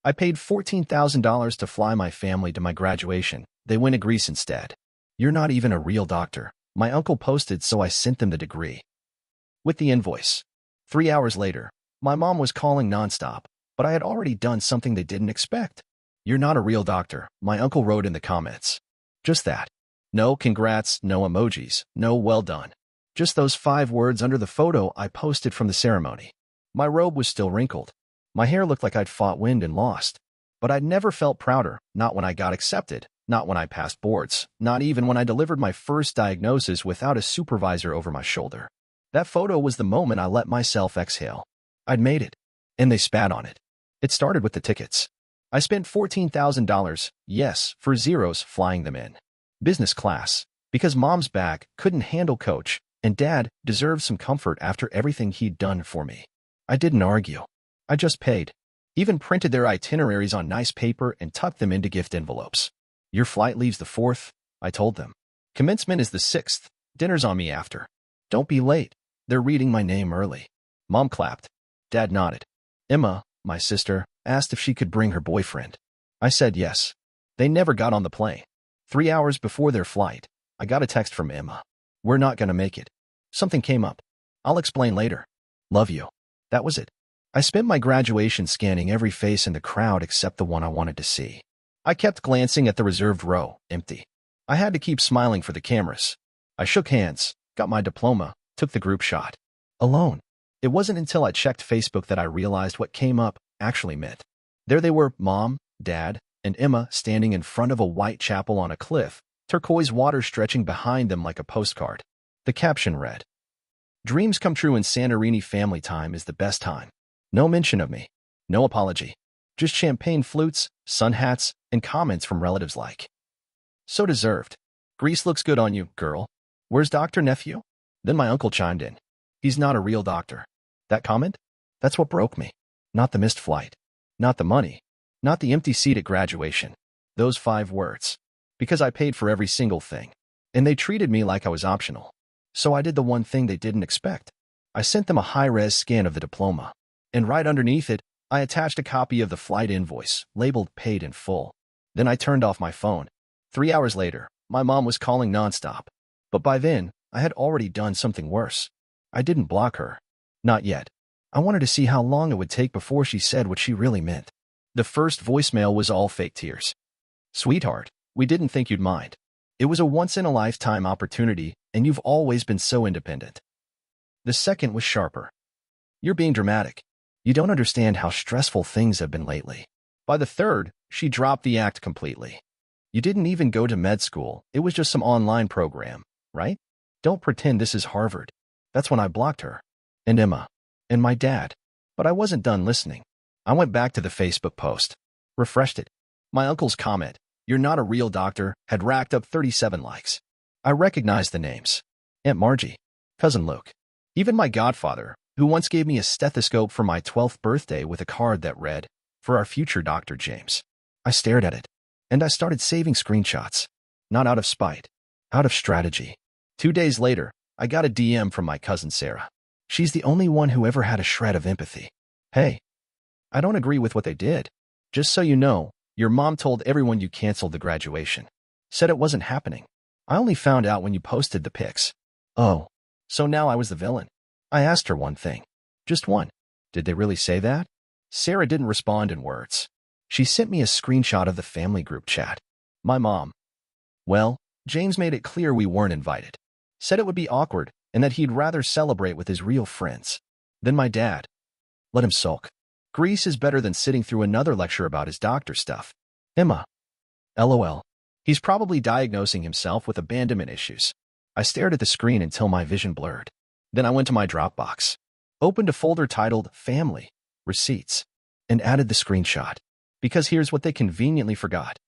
I paid $14,000 to fly my family to my graduation. They went to Greece instead. You're not even a real doctor. My uncle posted, so I sent them the degree. With the invoice. 3 hours later, my mom was calling Nonstop, but I had already done something they didn't expect. You're not a real doctor, my uncle wrote in the comments. Just that. No congrats, no emojis, no well done. Just those 5 words under the photo I posted from the ceremony. My robe was still wrinkled. My hair looked like I'd fought wind and lost. But I'd never felt prouder, not when I got accepted, not when I passed boards, not even when I delivered my first diagnosis without a supervisor over my shoulder. That photo was the moment I let myself exhale. I'd made it. And they spat on it. It started with the tickets. I spent $14,000, yes, for zeros flying them in. Business class, because mom's back couldn't handle coach, and dad deserved some comfort after everything he'd done for me. I didn't argue. I just paid. Even printed their itineraries on nice paper and tucked them into gift envelopes. Your flight leaves the 4th, I told them. Commencement is the 6th. Dinner's on me after. Don't be late. They're reading my name early. Mom clapped. Dad nodded. Emma, my sister, asked if she could bring her boyfriend. I said yes. They never got on the plane. 3 hours before their flight, I got a text from Emma. We're not gonna make it. Something came up. I'll explain later. Love you. That was it. I spent my graduation scanning every face in the crowd except the one I wanted to see. I kept glancing at the reserved row, empty. I had to keep smiling for the cameras. I shook hands, got my diploma, took the group shot. Alone. It wasn't until I checked Facebook that I realized what came up actually meant. There they were, Mom, Dad, and Emma standing in front of a white chapel on a cliff, turquoise water stretching behind them like a postcard. The caption read, "Dreams come true in Santorini. Family time is the best time." No mention of me. No apology. Just champagne flutes, sun hats, and comments from relatives like, "So deserved. Greece looks good on you, girl. Where's Dr. Nephew?" Then my uncle chimed in. "He's not a real doctor." That comment? That's what broke me. Not the missed flight. Not the money. Not the empty seat at graduation. Those 5 words. Because I paid for every single thing. And they treated me like I was optional. So I did the one thing they didn't expect. I sent them a high-res scan of the diploma. And right underneath it, I attached a copy of the flight invoice, labeled paid in full. Then I turned off my phone. 3 hours later, my mom was calling Nonstop. But by then, I had already done something worse. I didn't block her. Not yet. I wanted to see how long it would take before she said what she really meant. The first voicemail was all fake tears. "Sweetheart, we didn't think you'd mind. It was a once-in-a-lifetime opportunity, and you've always been so independent." The second was sharper. "You're being dramatic. You don't understand how stressful things have been lately." By the third, she dropped the act completely. "You didn't even go to med school. It was just some online program, right? Don't pretend this is Harvard." That's when I blocked her. And Emma. And my dad. But I wasn't done listening. I went back to the Facebook post. Refreshed it. My uncle's comment, "You're not a real doctor," had racked up 37 likes. I recognized the names. Aunt Margie. Cousin Luke. Even my godfather, who once gave me a stethoscope for my 12th birthday with a card that read, "For our future Dr. James." I stared at it. And I started saving screenshots. Not out of spite. Out of strategy. 2 days later, I got a DM from my cousin Sarah. She's the only one who ever had a shred of empathy. "Hey, I don't agree with what they did. Just so you know, your mom told everyone you canceled the graduation. Said it wasn't happening. I only found out when you posted the pics." Oh, so now I was the villain. I asked her one thing. Just one. Did they really say that? Sarah didn't respond in words. She sent me a screenshot of the family group chat. My mom. "Well, James made it clear we weren't invited. Said it would be awkward and that he'd rather celebrate with his real friends." Then my dad. "Let him sulk. Greece is better than sitting through another lecture about his doctor stuff." Emma. LOL. He's probably diagnosing himself with abandonment issues. I stared at the screen until my vision blurred. Then I went to my Dropbox, opened a folder titled Family, Receipts, and added the screenshot. Because here's what they conveniently forgot.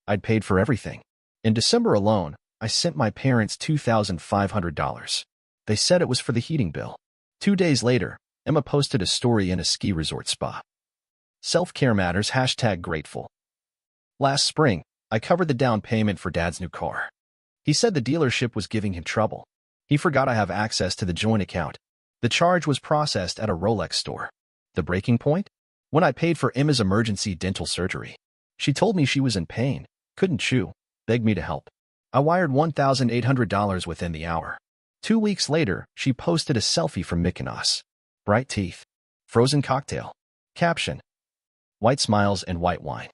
I'd paid for everything. In December alone, I sent my parents $2,500. They said it was for the heating bill. 2 days later, Emma posted a story in a ski resort spa. Self-care matters, #grateful. Last spring, I covered the down payment for Dad's new car. He said the dealership was giving him trouble. He forgot I have access to the joint account. The charge was processed at a Rolex store. The breaking point? When I paid for Emma's emergency dental surgery, she told me she was in pain, couldn't chew, begged me to help. I wired $1,800 within the hour. 2 weeks later, she posted a selfie from Mykonos. Bright teeth. Frozen cocktail. Caption: white smiles and white wine.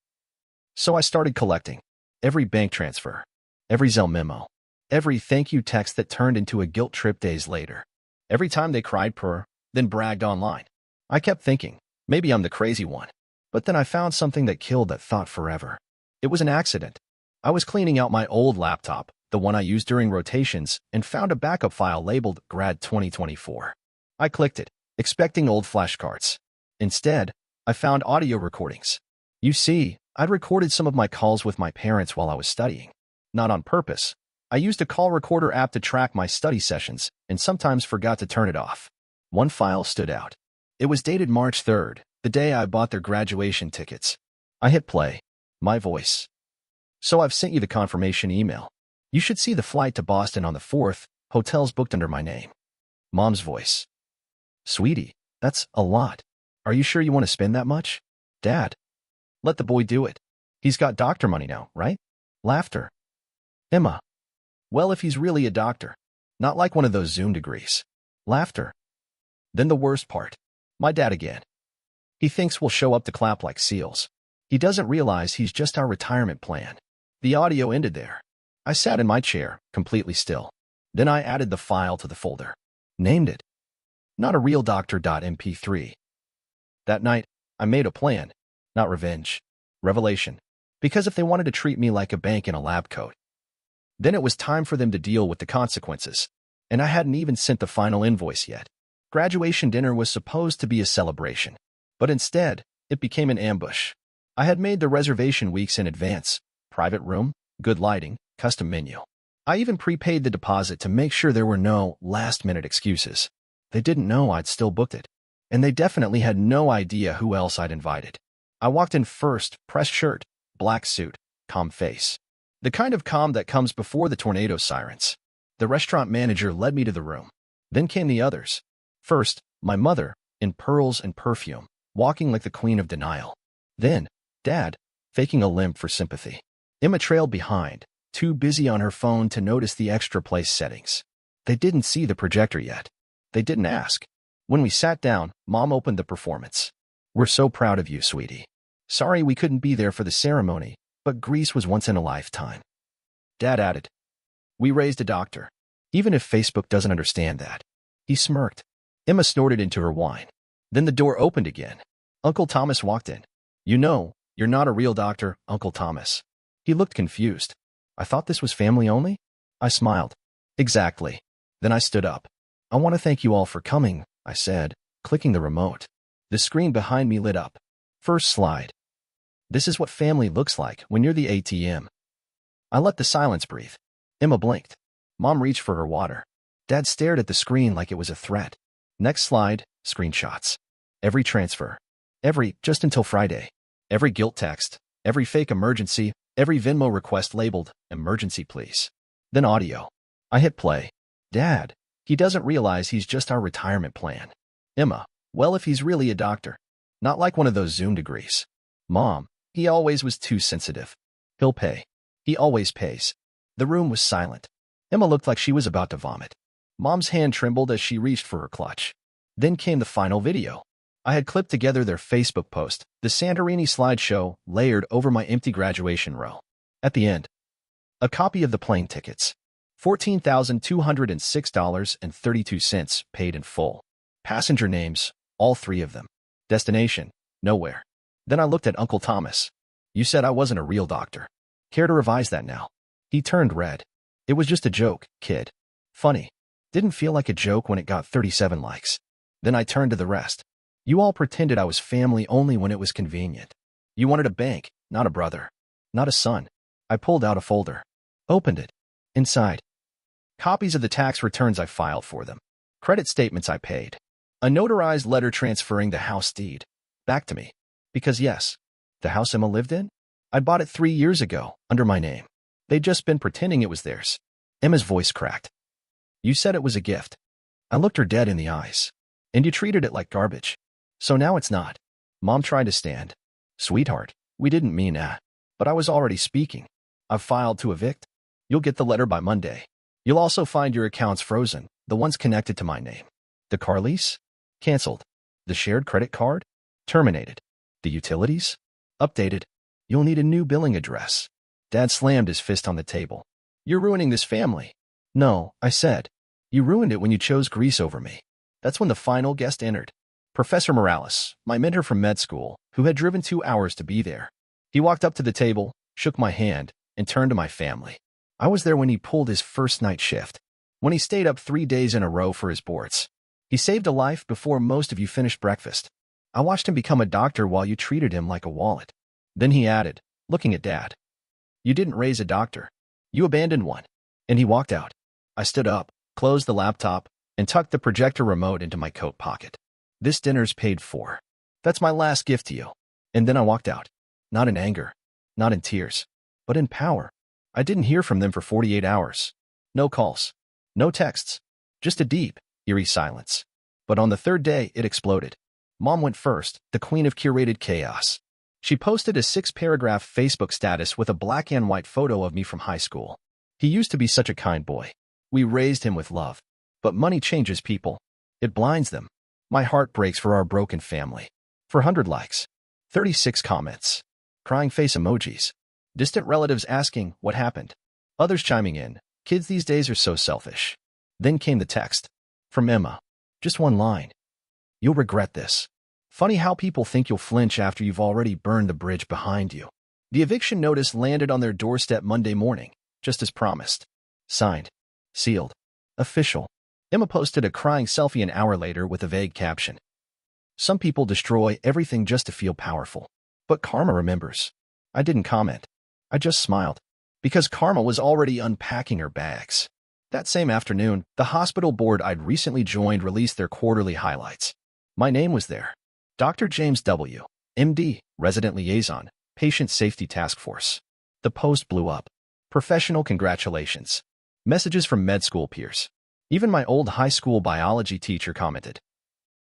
So I started collecting. Every bank transfer. Every Zelle memo. Every thank you text that turned into a guilt trip days later. Every time they cried purr, then bragged online. I kept thinking, maybe I'm the crazy one. But then I found something that killed that thought forever. It was an accident. I was cleaning out my old laptop, the one I used during rotations, and found a backup file labeled Grad 2024. I clicked it, expecting old flashcards. Instead, I found audio recordings. You see, I'd recorded some of my calls with my parents while I was studying. Not on purpose. I used a call recorder app to track my study sessions and sometimes forgot to turn it off. One file stood out. It was dated March 3rd, the day I bought their graduation tickets. I hit play. My voice. So I've sent you the confirmation email. You should see the flight to Boston on the 4th, hotels booked under my name. Mom's voice. Sweetie, that's a lot. Are you sure you want to spend that much? Dad. Let the boy do it. He's got doctor money now, right? Laughter. Emma. Well, if he's really a doctor. Not like one of those Zoom degrees. Laughter. Then the worst part. My dad again. He thinks we'll show up to clap like seals. He doesn't realize he's just our retirement plan. The audio ended there. I sat in my chair, completely still. Then I added the file to the folder. Named it. Not a real doctor.mp3. That night, I made a plan. Not revenge. Revelation. Because if they wanted to treat me like a bank in a lab coat, then it was time for them to deal with the consequences. And I hadn't even sent the final invoice yet. Graduation dinner was supposed to be a celebration. But instead, it became an ambush. I had made the reservation weeks in advance. Private room, good lighting, custom menu. I even prepaid the deposit to make sure there were no last-minute excuses. They didn't know I'd still booked it. And they definitely had no idea who else I'd invited. I walked in first, pressed shirt, black suit, calm face. The kind of calm that comes before the tornado sirens. The restaurant manager led me to the room. Then came the others. First, my mother, in pearls and perfume, walking like the queen of denial. Then, Dad, faking a limp for sympathy. Emma trailed behind, too busy on her phone to notice the extra place settings. They didn't see the projector yet. They didn't ask. When we sat down, Mom opened the performance. We're so proud of you, sweetie. Sorry we couldn't be there for the ceremony, but Greece was once in a lifetime. Dad added, we raised a doctor. Even if Facebook doesn't understand that. He smirked. Emma snorted into her wine. Then the door opened again. Uncle Thomas walked in. You know, you're not a real doctor, Uncle Thomas. He looked confused. I thought this was family only? I smiled. Exactly. Then I stood up. I want to thank you all for coming, I said, clicking the remote. The screen behind me lit up. First slide. This is what family looks like when you're the ATM. I let the silence breathe. Emma blinked. Mom reached for her water. Dad stared at the screen like it was a threat. Next slide, screenshots. Every transfer. Every, just until Friday. Every guilt text. Every fake emergency. Every Venmo request labeled, emergency please. Then audio. I hit play. Dad, he doesn't realize he's just our retirement plan. Emma, well, if he's really a doctor. Not like one of those Zoom degrees. Mom, he always was too sensitive. He'll pay. He always pays. The room was silent. Emma looked like she was about to vomit. Mom's hand trembled as she reached for her clutch. Then came the final video. I had clipped together their Facebook post, the Santorini slideshow, layered over my empty graduation row. At the end, a copy of the plane tickets. $14,206.32 paid in full. Passenger names, all 3 of them. Destination, nowhere. Then I looked at Uncle Thomas. You said I wasn't a real doctor. Care to revise that now? He turned red. It was just a joke, kid. Funny. Didn't feel like a joke when it got 37 likes. Then I turned to the rest. You all pretended I was family only when it was convenient. You wanted a bank, not a brother. Not a son. I pulled out a folder. Opened it. Inside. Copies of the tax returns I filed for them. Credit statements I paid. A notarized letter transferring the house deed. Back to me. Because yes, the house Emma lived in? I bought it 3 years ago, under my name. They'd just been pretending it was theirs. Emma's voice cracked. You said it was a gift. I looked her dead in the eyes. And you treated it like garbage. So now it's not. Mom tried to stand. Sweetheart, we didn't mean that. But I was already speaking. I've filed to evict. You'll get the letter by Monday. You'll also find your accounts frozen, the ones connected to my name. The car lease? Canceled. The shared credit card? Terminated. The utilities? Updated. You'll need a new billing address. Dad slammed his fist on the table. You're ruining this family. No, I said. You ruined it when you chose Greece over me. That's when the final guest entered. Professor Morales, my mentor from med school, who had driven 2 hours to be there. He walked up to the table, shook my hand, and turned to my family. I was there when he pulled his first night shift, when he stayed up 3 days in a row for his boards. He saved a life before most of you finished breakfast. I watched him become a doctor while you treated him like a wallet. Then he added, looking at Dad, you didn't raise a doctor. You abandoned one. And he walked out. I stood up, closed the laptop, and tucked the projector remote into my coat pocket. This dinner's paid for. That's my last gift to you. And then I walked out. Not in anger, not in tears, but in power. I didn't hear from them for 48 hours. No calls, no texts, just a deep, eerie silence. But on the third day, it exploded. Mom went first, the queen of curated chaos. She posted a 6-paragraph Facebook status with a black and white photo of me from high school. He used to be such a kind boy. We raised him with love. But money changes people. It blinds them. My heart breaks for our broken family. 400 likes. 36 comments. Crying face emojis. Distant relatives asking what happened. Others chiming in. Kids these days are so selfish. Then came the text. From Emma. Just one line. You'll regret this. Funny how people think you'll flinch after you've already burned the bridge behind you. The eviction notice landed on their doorstep Monday morning, just as promised. Signed. Sealed. Official. Emma posted a crying selfie an hour later with a vague caption. Some people destroy everything just to feel powerful. But karma remembers. I didn't comment. I just smiled. Because karma was already unpacking her bags. That same afternoon, the hospital board I'd recently joined released their quarterly highlights. My name was there. Dr. James W., MD, Resident Liaison, Patient Safety Task Force. The post blew up. Professional congratulations. Messages from med school peers. Even my old high school biology teacher commented.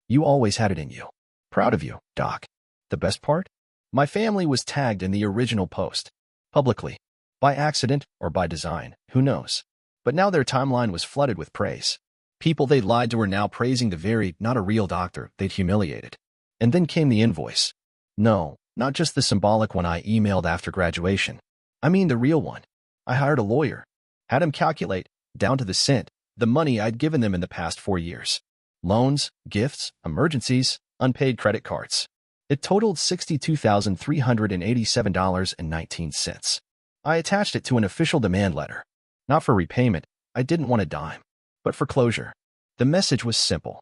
You always had it in you. Proud of you, Doc. The best part? My family was tagged in the original post. Publicly. By accident or by design, who knows? But now their timeline was flooded with praise. People they'd lied to were now praising the very, not a real doctor they'd humiliated. And then came the invoice. No, not just the symbolic one I emailed after graduation. I mean the real one. I hired a lawyer. Had him calculate, down to the cent, the money I'd given them in the past 4 years. Loans, gifts, emergencies, unpaid credit cards. It totaled $62,387.19. I attached it to an official demand letter. Not for repayment, I didn't want a dime, but for closure. The message was simple.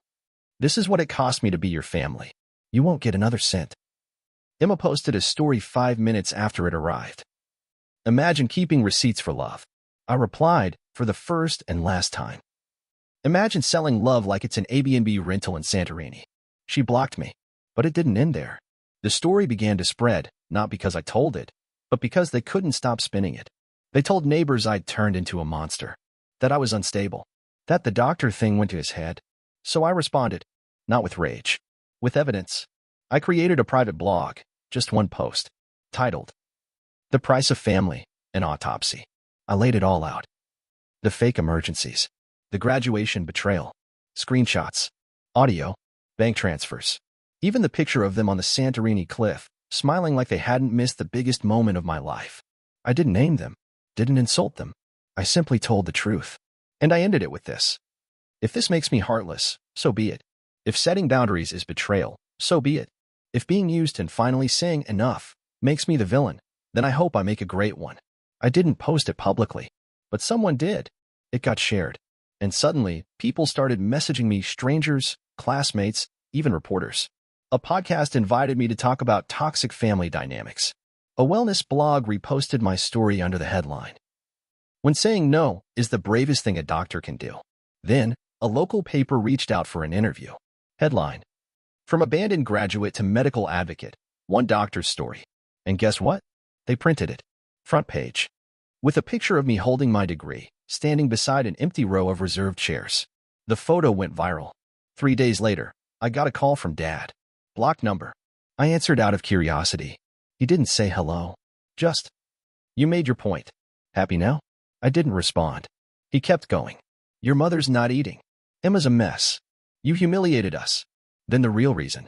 This is what it cost me to be your family. You won't get another cent. Emma posted a story 5 minutes after it arrived. Imagine keeping receipts for love. I replied, for the first and last time. Imagine selling love like it's an Airbnb rental in Santorini. She blocked me, but it didn't end there. The story began to spread, not because I told it, but because they couldn't stop spinning it. They told neighbors I'd turned into a monster, that I was unstable, that the doctor thing went to his head. So I responded, not with rage, with evidence. I created a private blog, just one post, titled, The Price of Family, an Autopsy. I laid it all out. The fake emergencies, the graduation betrayal, screenshots, audio, bank transfers, even the picture of them on the Santorini cliff, smiling like they hadn't missed the biggest moment of my life. I didn't name them, didn't insult them. I simply told the truth. And I ended it with this. If this makes me heartless, so be it. If setting boundaries is betrayal, so be it. If being used and finally saying enough makes me the villain, then I hope I make a great one. I didn't post it publicly, but someone did. It got shared. And suddenly, people started messaging me, strangers, classmates, even reporters. A podcast invited me to talk about toxic family dynamics. A wellness blog reposted my story under the headline, When saying no is the bravest thing a doctor can do. Then, a local paper reached out for an interview. Headline, From abandoned graduate to medical advocate, one doctor's story. And guess what? They printed it. Front page. With a picture of me holding my degree, standing beside an empty row of reserved chairs. The photo went viral. 3 days later, I got a call from Dad. Blocked number. I answered out of curiosity. He didn't say hello. Just, "You made your point. Happy now?" I didn't respond. He kept going. "Your mother's not eating. Emma's a mess. You humiliated us." Then the real reason.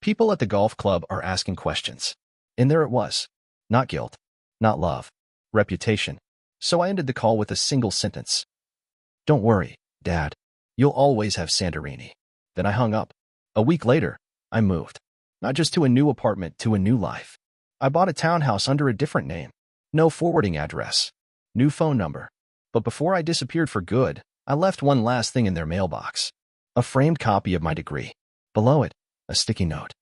People at the golf club are asking questions. And there it was. Not guilt. Not love. Reputation. So I ended the call with a single sentence. "Don't worry, Dad. You'll always have Santorini." Then I hung up. A week later, I moved. Not just to a new apartment, to a new life. I bought a townhouse under a different name. No forwarding address. New phone number. But before I disappeared for good, I left one last thing in their mailbox. A framed copy of my degree. Below it, a sticky note.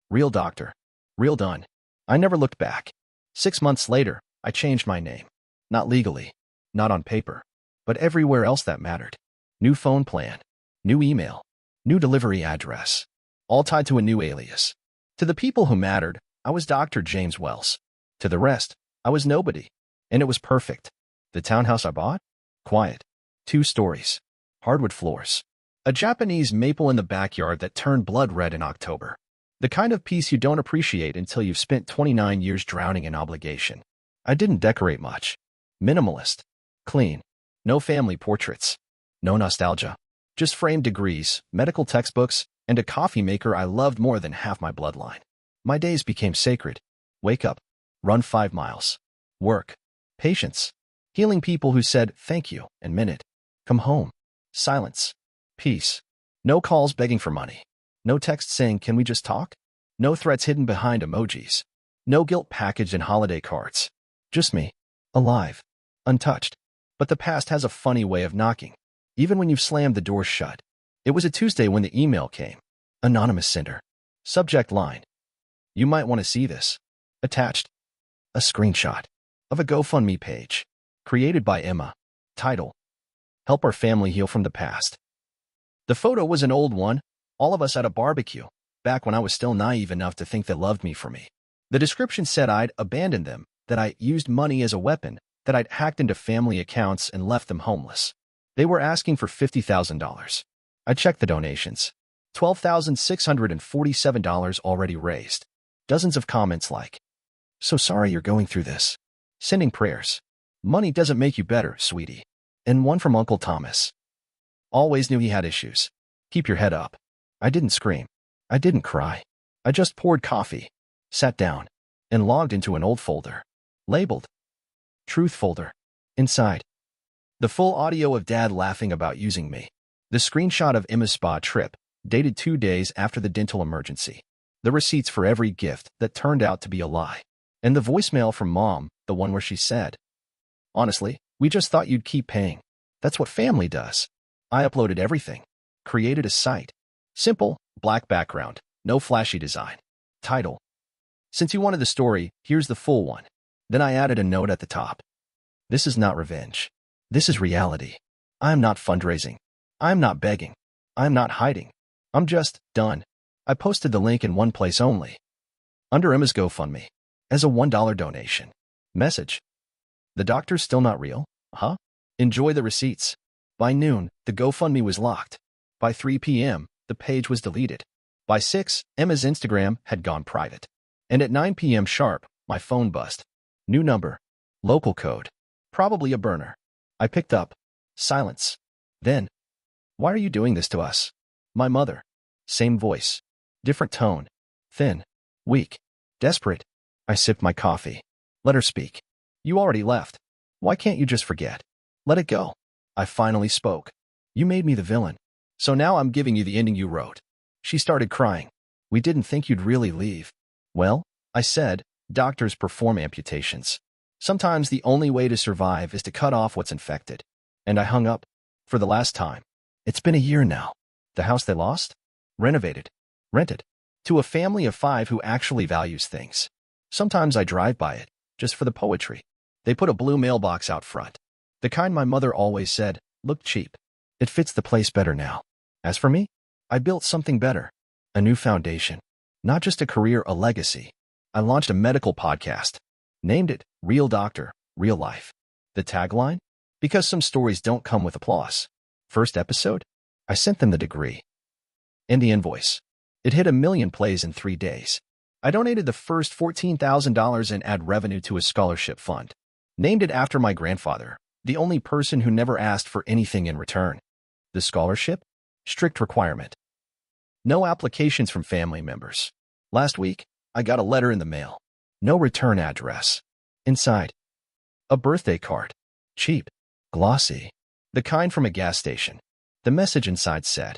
Real doctor. Real done. I never looked back. 6 months later, I changed my name. Not legally. Not on paper. But everywhere else that mattered. New phone plan. New email. New delivery address. All tied to a new alias. To the people who mattered, I was Dr. James Wells. To the rest, I was nobody. And it was perfect. The townhouse I bought? Quiet. 2 stories. Hardwood floors. A Japanese maple in the backyard that turned blood red in October. The kind of peace you don't appreciate until you've spent 29 years drowning in obligation. I didn't decorate much. Minimalist. Clean. No family portraits. No nostalgia. Just framed degrees, medical textbooks, and a coffee maker I loved more than half my bloodline. My days became sacred. Wake up. Run 5 miles. Work. Patience. Healing people who said thank you and meant it. Come home. Silence. Peace. No calls begging for money. No text saying, "Can we just talk?" No threats hidden behind emojis. No guilt packaged in holiday cards. Just me. Alive. Untouched. But the past has a funny way of knocking. Even when you've slammed the door shut. It was a Tuesday when the email came. Anonymous sender. Subject line. "You might want to see this." Attached. A screenshot of a GoFundMe page. Created by Emma. Title. Help our family heal from the past. The photo was an old one. All of us at a barbecue. Back when I was still naive enough to think they loved me for me. The description said I'd abandoned them. That I used money as a weapon. That I'd hacked into family accounts and left them homeless. They were asking for $50,000. I checked the donations. $12,647 already raised. Dozens of comments like, "So sorry you're going through this." Sending prayers. "Money doesn't make you better, sweetie." And one from Uncle Thomas. "Always knew he had issues. Keep your head up." I didn't scream. I didn't cry. I just poured coffee, sat down, and logged into an old folder. Labeled. Truth folder. Inside. The full audio of Dad laughing about using me. The screenshot of Emma's spa trip, dated 2 days after the dental emergency. The receipts for every gift that turned out to be a lie. And the voicemail from Mom, the one where she said, "Honestly, we just thought you'd keep paying. That's what family does." I uploaded everything. Created a site. Simple, black background, no flashy design. Title. "Since you wanted the story, here's the full one." Then I added a note at the top. "This is not revenge. This is reality. I'm not fundraising. I'm not begging. I'm not hiding. I'm just done." I posted the link in one place only. Under Emma's GoFundMe. As a $1 donation. Message. "The doctor's still not real? Huh? Enjoy the receipts." By noon, the GoFundMe was locked. By 3 p.m., the page was deleted. By 6, Emma's Instagram had gone private. And at 9 p.m. sharp, my phone buzzed. New number. Local code. Probably a burner. I picked up. Silence. Then, "Why are you doing this to us?" My mother. Same voice. Different tone. Thin. Weak. Desperate. I sipped my coffee. Let her speak. "You already left. Why can't you just forget? Let it go." I finally spoke. "You made me the villain. So now I'm giving you the ending you wrote." She started crying. "We didn't think you'd really leave." "Well," I said, "doctors perform amputations. Sometimes the only way to survive is to cut off what's infected." And I hung up. For the last time. It's been a year now. The house they lost? Renovated. Rented. To a family of 5 who actually values things. Sometimes I drive by it, just for the poetry. They put a blue mailbox out front. The kind my mother always said, looked cheap. It fits the place better now. As for me, I built something better. A new foundation. Not just a career, a legacy. I launched a medical podcast. Named it Real Doctor, Real Life. The tagline? Because some stories don't come with applause. First episode? I sent them the degree. And the invoice. It hit 1 million plays in 3 days. I donated the first $14,000 in ad revenue to a scholarship fund. Named it after my grandfather, the only person who never asked for anything in return. The scholarship? Strict requirement. No applications from family members. Last week, I got a letter in the mail. No return address. Inside, a birthday card. Cheap. Glossy. The kind from a gas station. The message inside said,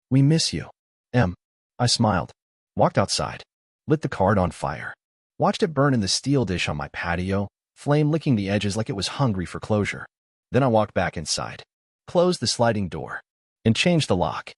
"We miss you, M." I smiled, walked outside, lit the card on fire, watched it burn in the steel dish on my patio, flame licking the edges like it was hungry for closure. Then I walked back inside, closed the sliding door, and changed the lock.